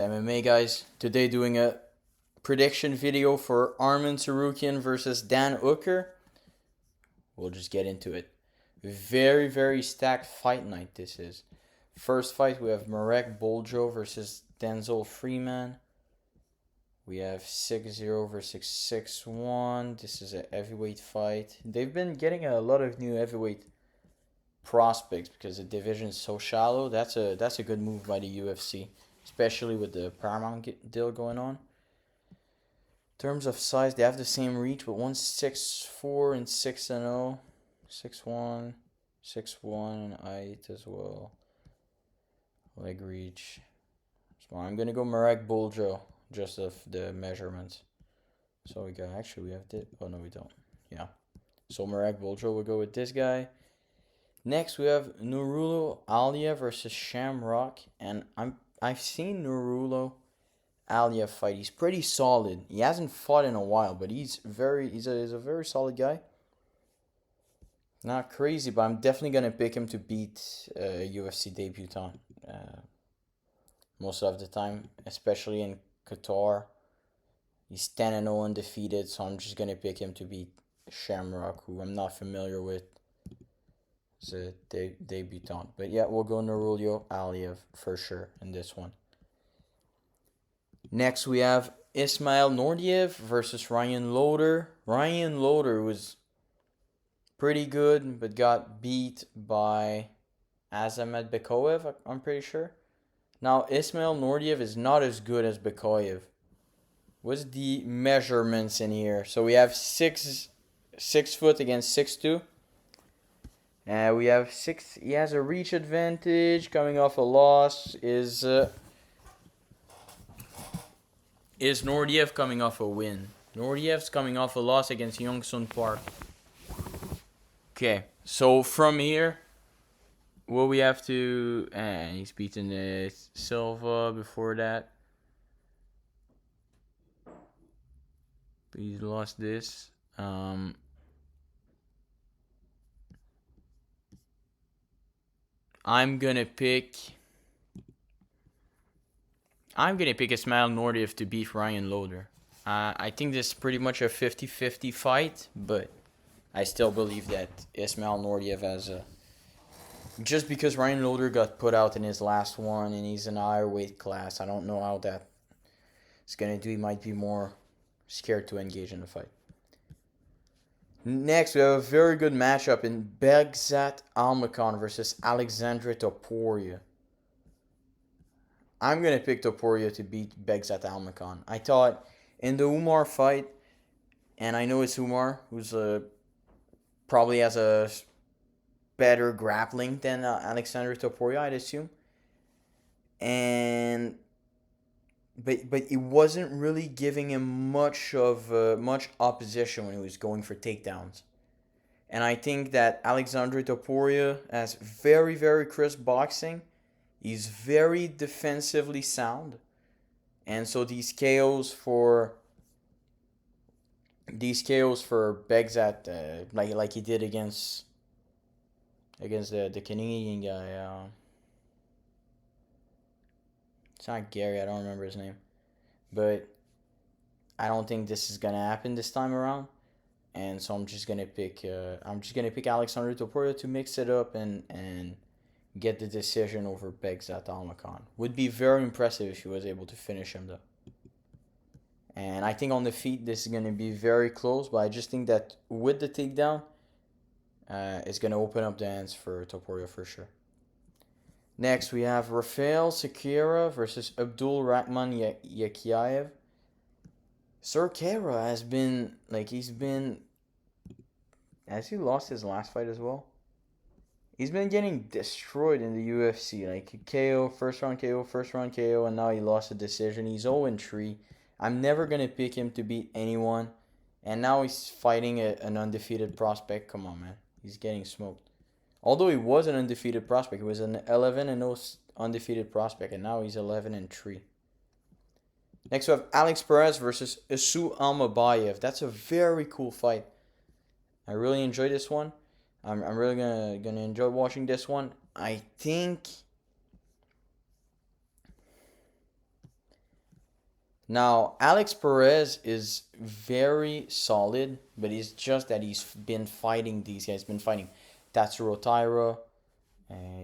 MMA guys. Today doing a prediction video for Arman Tsarukyan versus Dan Hooker. We'll just get into it. Very stacked fight night this is. First fight we have Marek Boljo versus Denzel Freeman. We have 6-0 versus 6-1. This is a heavyweight fight. They've been getting a lot of new heavyweight prospects because the division is so shallow. That's a good move by the UFC, especially with the Paramount deal going on. In terms of size, they have the same reach, but one's 6'4" and 6-0, 6'1", 6'1", and height as well. Leg reach. So I'm gonna go Marek Boljo, just of the measurements. So we got we have this. Oh no, we don't. Yeah. So Marek Boljo, we'll go with this guy. Next we have Nurulo Alia versus Shamrock, and I've seen Nurulo Alia fight. He's pretty solid. He hasn't fought in a while, but he's a very solid guy. Not crazy, but I'm definitely gonna pick him to beat UFC debutant most of the time, especially in Qatar. He's 10-0 undefeated, so I'm just gonna pick him to beat Shamrock, who I'm not familiar with. It's a debutant, but yeah, we'll go Nurulo Alia for sure in this one. Next, we have Ismail Nordiev versus Ryan Loder. Ryan Loder was pretty good, but got beat by Azamat Bekoev, I'm pretty sure. Now, Ismail Nordiev is not as good as Bekoev. What's the measurements in here? So we have 6 foot against 6'2". We have 6. He has a reach advantage coming off a loss. Is Nordiev coming off a win? Nordiev's coming off a loss against Youngsun Park. Okay, so from here, what we have to... he's beaten Silva before that. But he's lost this. I'm gonna pick Ismail Nordiev to beat Ryan Loder. I think this is pretty much a 50-50 fight, but I still believe that Ismail Nordiev has a... Just because Ryan Loder got put out in his last one and he's in a higher weight class, I don't know how that is gonna do. He might be more scared to engage in the fight. Next, we have a very good matchup in Begzat Almakhan versus Alexandre Topuria. I'm going to pick Topuria to beat Begzat Almakhan. I thought in the Umar fight, and I know it's Umar, who's probably has a better grappling than Alexandre Topuria, I'd assume. But it wasn't really giving him much opposition when he was going for takedowns. And I think that Alexandre Topuria has very crisp boxing. He's very defensively sound. And so these KOs for Begzat, like he did against the Canadian guy. It's not Gary, I don't remember his name. But I don't think this is gonna happen this time around. And so I'm just gonna pick Alexandre Topuria to mix it up and get the decision over Begzat Almakhan. Would be very impressive if he was able to finish him though. And I think on the feet this is gonna be very close, but I just think that with the takedown, it's gonna open up the hands for Topuria for sure. Next, we have Rafael Sequeira versus Abdul Rahman Yakiaev. Sequeira has been, has he lost his last fight as well? He's been getting destroyed in the UFC. KO, first round KO, and now he lost a decision. He's 0-3. I'm never going to pick him to beat anyone. And now he's fighting an undefeated prospect. Come on, man. He's getting smoked. Although he was an undefeated prospect, he was an 11-0 undefeated prospect, and now he's 11-3. Next, we have Alex Perez versus Isu Almabayev. That's a very cool fight. I really enjoyed this one. I'm really gonna enjoy watching this one. I think Now, Alex Perez is very solid, but it's just that he's been fighting these guys. He's been fighting Tatsuro Taira,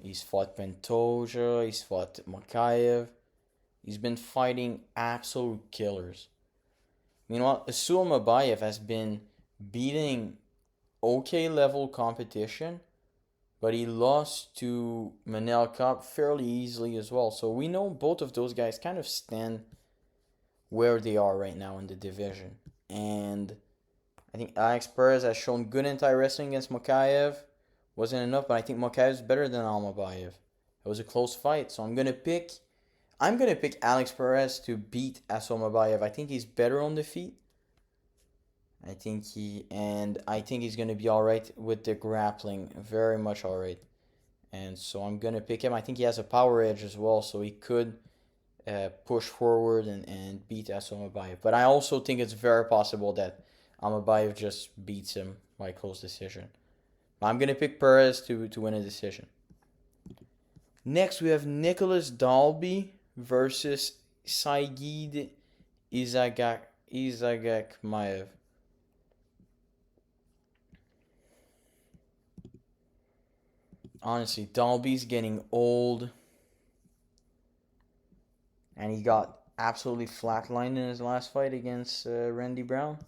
he's fought Pantoja, he's fought Makayev. He's been fighting absolute killers. Meanwhile, Asul Mabayev has been beating okay level competition, but he lost to Manel Kape fairly easily as well. So we know both of those guys kind of stand where they are right now in the division. And I think Alex Perez has shown good anti-wrestling against Makayev. Wasn't enough, but I think Makayev is better than Almabayev. It was a close fight, so I'm gonna pick Alex Perez to beat Asul Mabayev. I think he's better on the feet. I think he's gonna be alright with the grappling, very much alright. And so I'm gonna pick him. I think he has a power edge as well, so he could push forward and beat Asul Mabayev. But I also think it's very possible that Almabayev just beats him by close decision. I'm going to pick Perez to win a decision. Next, we have Nicholas Dalby versus Saigid Isagakmaev. Honestly, Dalby's getting old. And he got absolutely flatlined in his last fight against Randy Brown.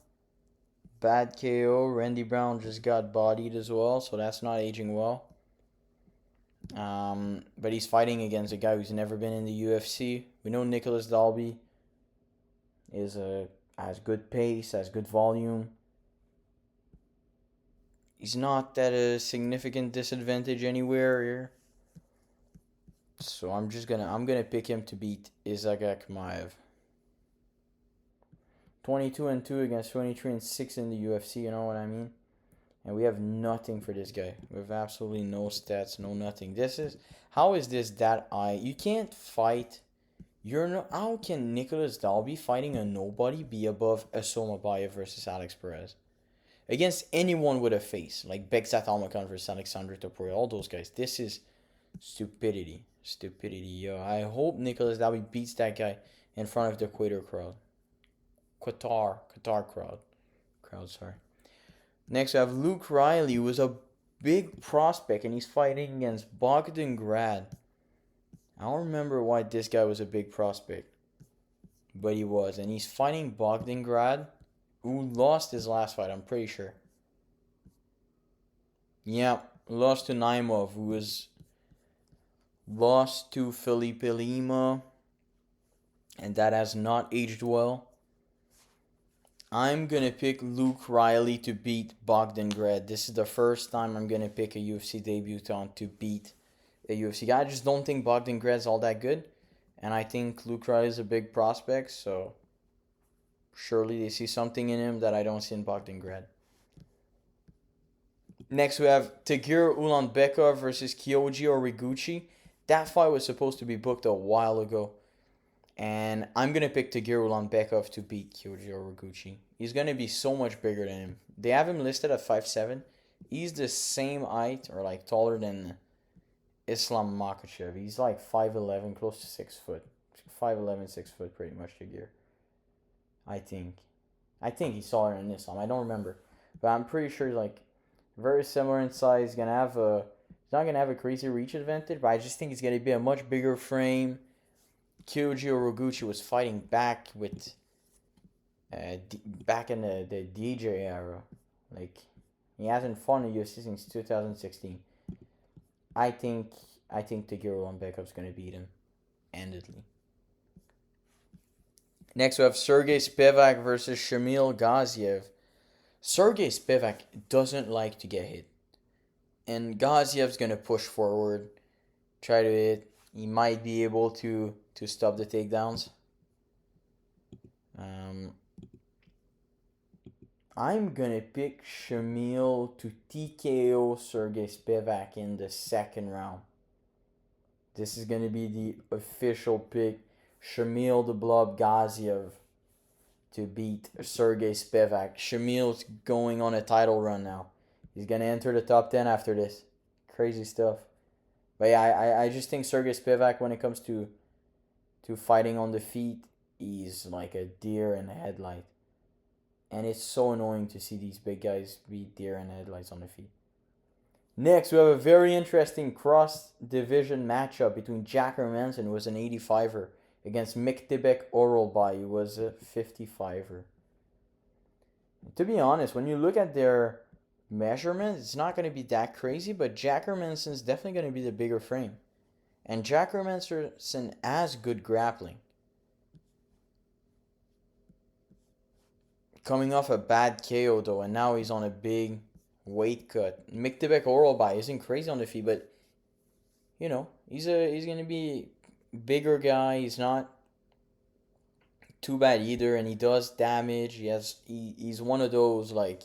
Bad KO. Randy Brown just got bodied as well, so that's not aging well. But he's fighting against a guy who's never been in the UFC. We know Nicholas Dalby has good pace, has good volume. He's not at a significant disadvantage anywhere here. So I'm gonna pick him to beat Isagakmaev. 22-2 against 23-6 in the UFC, you know what I mean? And we have nothing for this guy. We have absolutely no stats, no nothing. How is this that high? You can't fight. How can Nicholas Dalby fighting a nobody be above Asul Mabayev versus Alex Perez? Against anyone with a face, like Bekzat Almakhan versus Alexander Topuria, all those guys. This is stupidity. Yo. I hope Nicholas Dalby beats that guy in front of the Qatar crowd. Sorry. Next, we have Luke Riley, who is a big prospect, and he's fighting against Bogdan Grad. I don't remember why this guy was a big prospect, but he was. And he's fighting Bogdan Grad, who lost his last fight, I'm pretty sure. Yeah, lost to Naimov, who was lost to Felipe Lima, and that has not aged well. I'm going to pick Luke Riley to beat Bogdan Grad. This is the first time I'm going to pick a UFC debutant to beat a UFC guy. I just don't think Bogdan Grad's all that good. And I think Luke Riley is a big prospect, so surely they see something in him that I don't see in Bogdan Grad. Next, we have Tagir Ulanbekov versus Kyoji Origuchi. That fight was supposed to be booked a while ago. And I'm going to pick Tagir Ulanbekov to beat Kyoji Origuchi. He's going to be so much bigger than him. They have him listed at 5'7". He's the same height or like taller than Islam Makhachev. He's like 5'11", close to 6 foot. 5'11", 6 foot pretty much, Tagir. I think he's taller than Islam. I don't remember. But I'm pretty sure like very similar in size. He's not going to have a crazy reach advantage, but I just think he's going to be a much bigger frame. Kyoji Origuchi was fighting back with back in the DJ era. Like, he hasn't fought in the UFC since 2016. I think Tagir Ulanbekov's going to beat him handedly. Next, we have Sergey Spivak versus Shamil Gaziev. Sergey Spivak doesn't like to get hit. And Gaziev's going to push forward, try to hit. He might be able to stop the takedowns. I'm going to pick Shamil to TKO Sergey Spivak in the second round. This is going to be the official pick. Shamil the Blob Gaziev to beat Sergey Spivak. Shamil's going on a title run now. He's going to enter the top 10 after this. Crazy stuff. But yeah, I just think Sergey Spivak, when it comes to fighting on the feet, he's like a deer in a headlight. And it's so annoying to see these big guys be deer in the headlights on the feet. Next, we have a very interesting cross-division matchup between Jack Hermanson, who was an 85er, against Miktibek Orolbai, who was a 55er. To be honest, when you look at their measurements, it's not going to be that crazy, but Jack Hermanson's definitely going to be the bigger frame. And Jack Hermanson has good grappling. Coming off a bad KO though, and now he's on a big weight cut. Miktibek Orolbai isn't crazy on the feet, but you know, he's gonna be bigger guy. He's not too bad either, and he does damage. He's one of those like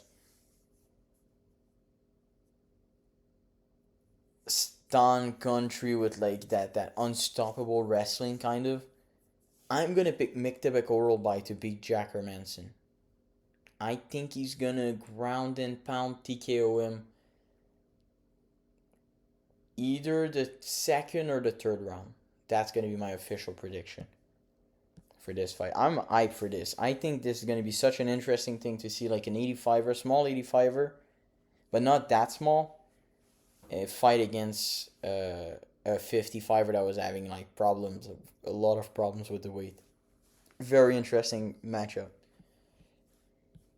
stun country with like that unstoppable wrestling kind of. I'm gonna pick Miktibek Orolbai to beat Jack Hermanson. I think he's gonna ground and pound TKO him either the second or the third round. That's gonna be my official prediction for this fight. I'm hyped for this. I think this is gonna be such an interesting thing to see, like an 85er, small 85er, but not that small, a fight against a 55er that was having like problems, a lot of problems with the weight. Very interesting matchup.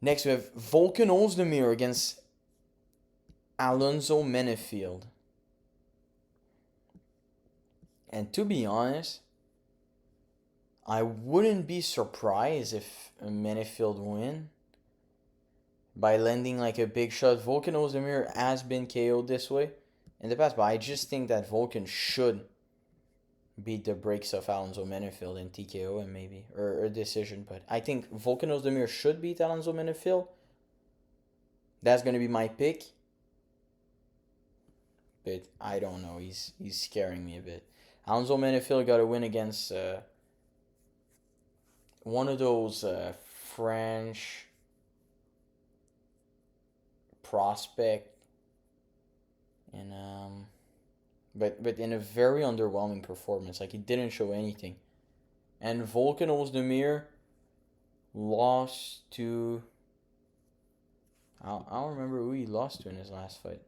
Next, we have Volkan Ozdemir against Alonzo Menefield. And to be honest, I wouldn't be surprised if Menefield win by landing like a big shot. Volkan Ozdemir has been KO'd this way in the past, but I just think that Volkan should beat the brakes of Alonzo Menefield in TKO and maybe or decision. But I think Volkan Ozdemir should beat Alonzo Menefield. That's gonna be my pick. But I don't know. He's scaring me a bit. Alonzo Menefield got a win against one of those French prospect, and but in a very underwhelming performance. Like, he didn't show anything. And Volkan Ozdemir lost to, I don't remember who he lost to in his last fight.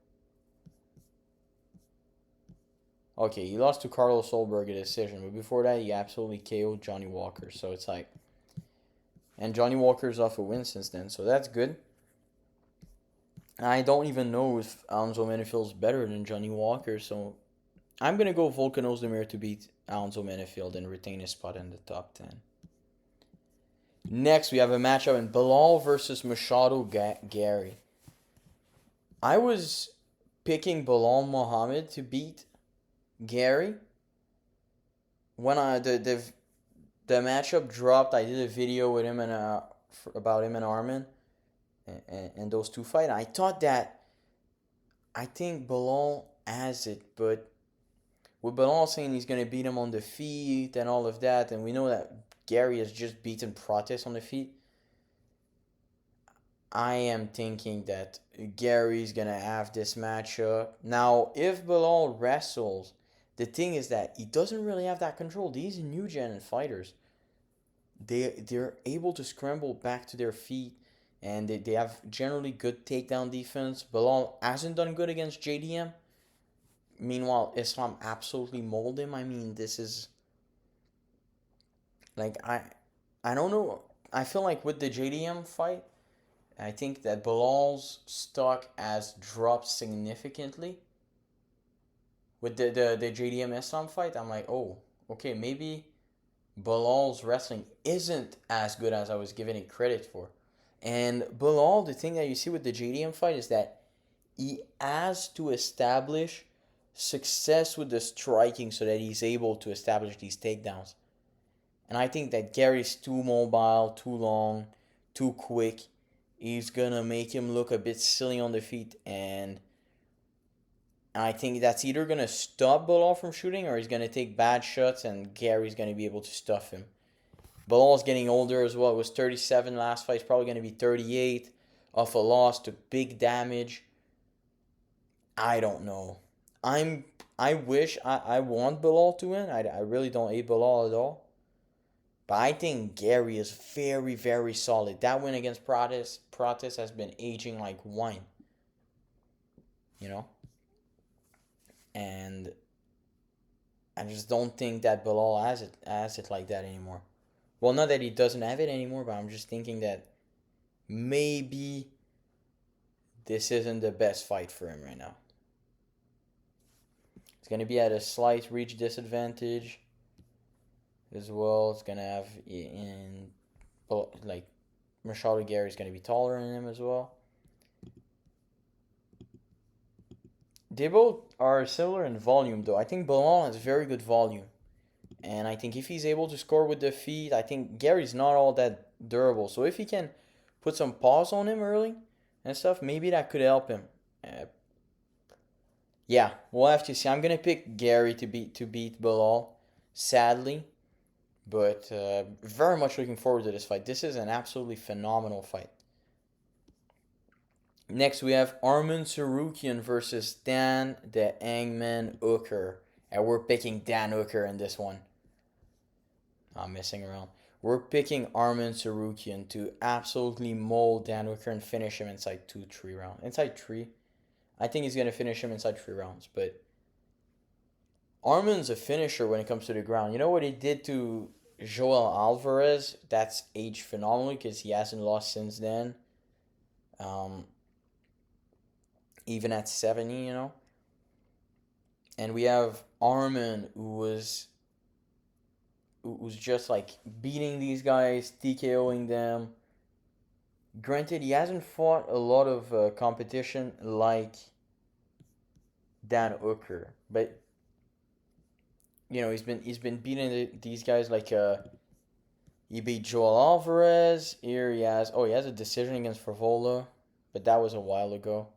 Okay, he lost to Carlos Solberg a decision, but before that he absolutely KO'd Johnny Walker. So it's like, and Johnny Walker's off a win since then, so that's good. I don't even know if Alonzo Menefield's better than Johnny Walker, so I'm going to go Volkan Ozdemir to beat Alonzo Menefield and retain his spot in the top 10. Next, we have a matchup in Bilal versus Machado Gary. I was picking Bilal Muhammad to beat Gary. When the matchup dropped, I did a video with him and about him and Armin and those two fight. I thought that I think Bilal has it, but with Bilal saying he's gonna beat him on the feet and all of that, and we know that Gary has just beaten Protes on the feet, I am thinking that Gary's gonna have this matchup. Now, if Bilal wrestles, the thing is that he doesn't really have that control. These new gen fighters, they're able to scramble back to their feet, and they have generally good takedown defense. Bilal hasn't done good against JDM. Meanwhile, Islam absolutely molded him. I mean, this is like, I don't know. I feel like with the JDM fight, I think that Bilal's stock has dropped significantly. With the JDM Islam fight, I'm like, oh, okay, maybe Bilal's wrestling isn't as good as I was giving it credit for. And Bilal, the thing that you see with the JDM fight is that he has to establish success with the striking so that he's able to establish these takedowns. And I think that Gary's too mobile, too long, too quick. He's gonna make him look a bit silly on the feet, and I think that's either gonna stop Bilal from shooting or he's gonna take bad shots and Gary's gonna be able to stuff him. Bilal's getting older as well. It was 37 last fight. He's probably gonna be 38 off a loss, took big damage. I don't know. I wish I want Bilal to win. I really don't hate Bilal at all. But I think Gary is very, very solid. That win against Pratis has been aging like wine, you know? And I just don't think that Bilal has it like that anymore. Well, not that he doesn't have it anymore, but I'm just thinking that maybe this isn't the best fight for him right now. It's going to be at a slight reach disadvantage as well. It's going to have like Machado Gary is going to be taller than him as well. They both are similar in volume though. I think Bilal has very good volume. And I think if he's able to score with the feet, I think Gary's not all that durable. So if he can put some pause on him early and stuff, maybe that could help him. Yeah, we'll have to see. I'm gonna pick Gary to beat Bilal, sadly, but very much looking forward to this fight. This is an absolutely phenomenal fight. Next, we have Arman Tsarukyan versus Dan the Hangman Hooker, and we're picking Dan Hooker in this one. I'm messing around. We're picking Arman Tsarukyan to absolutely mold Dan Hooker and finish him inside 2-3 rounds. Inside 3. I think he's going to finish him inside 3 rounds. But Arman's a finisher when it comes to the ground. You know what he did to Joel Alvarez? That's aged phenomenally because he hasn't lost since then. Even at 70, you know. And we have Arman who's just like beating these guys, TKOing them. Granted, he hasn't fought a lot of competition like Dan Hooker, but you know he's been beating these guys like he beat Joel Alvarez. Here he has a decision against Favola, but that was a while ago.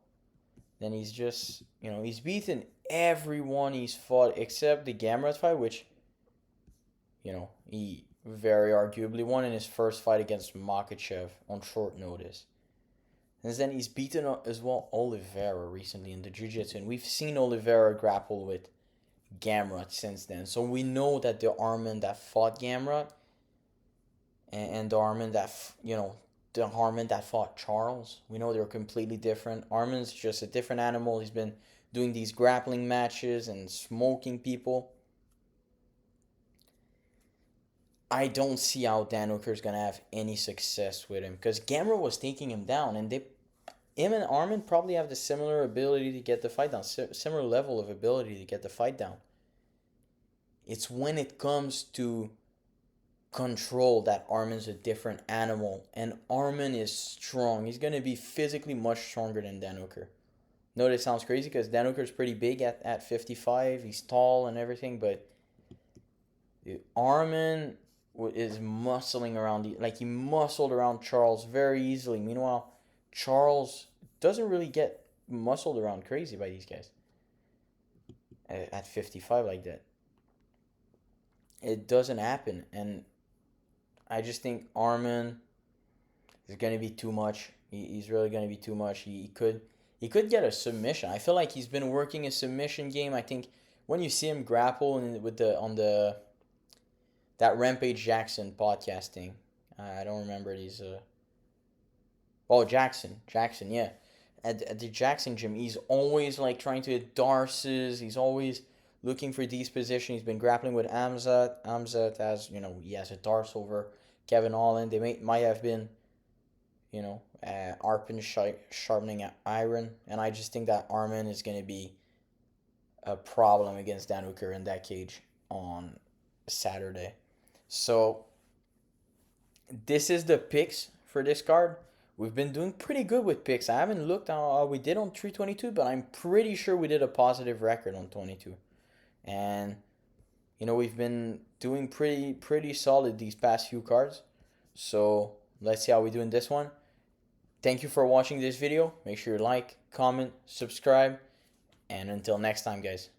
Then he's just he's beaten everyone he's fought except the Gamrot fight, which he very arguably won in his first fight against Makhachev on short notice. And then he's beaten as well Oliveira recently in the Jiu-Jitsu. And we've seen Oliveira grapple with Gamrot since then. So we know that the Arman that fought Gamrot and the Arman that, the Arman that fought Charles, we know they're completely different. Arman's just a different animal. He's been doing these grappling matches and smoking people. I don't see how Dan Hooker's going to have any success with him because Gamrot was taking him down, and him and Arman probably have the similar ability to get the fight down, similar level of ability to get the fight down. It's when it comes to control that Arman's a different animal, and Arman is strong. He's going to be physically much stronger than Dan Hooker. No, that sounds crazy because Dan Hooker's pretty big at 55. He's tall and everything, but Arman is muscling around, he muscled around Charles very easily. Meanwhile, Charles doesn't really get muscled around crazy by these guys at 55 like that. It doesn't happen, and I just think Arman is going to be too much. He's really going to be too much. He could get a submission. I feel like he's been working a submission game. I think when you see him grapple on that Rampage Jackson podcasting, I don't remember these. Jackson, yeah. At the Jackson gym, he's always like trying to hit Darces. He's always looking for these positions. He's been grappling with Amzat. Amzat has, he has a Darce over Kevin Holland. They might have been, Arpin sharpening iron. And I just think that Arman is going to be a problem against Dan Hooker in that cage on Saturday. So this is the picks for this card. We've been doing pretty good with picks. I haven't looked how we did on 322, but I'm pretty sure we did a positive record on 22. And we've been doing pretty solid these past few cards. So let's see how we do in this one. Thank you for watching this video. Make sure you like, comment, subscribe, and until next time, guys.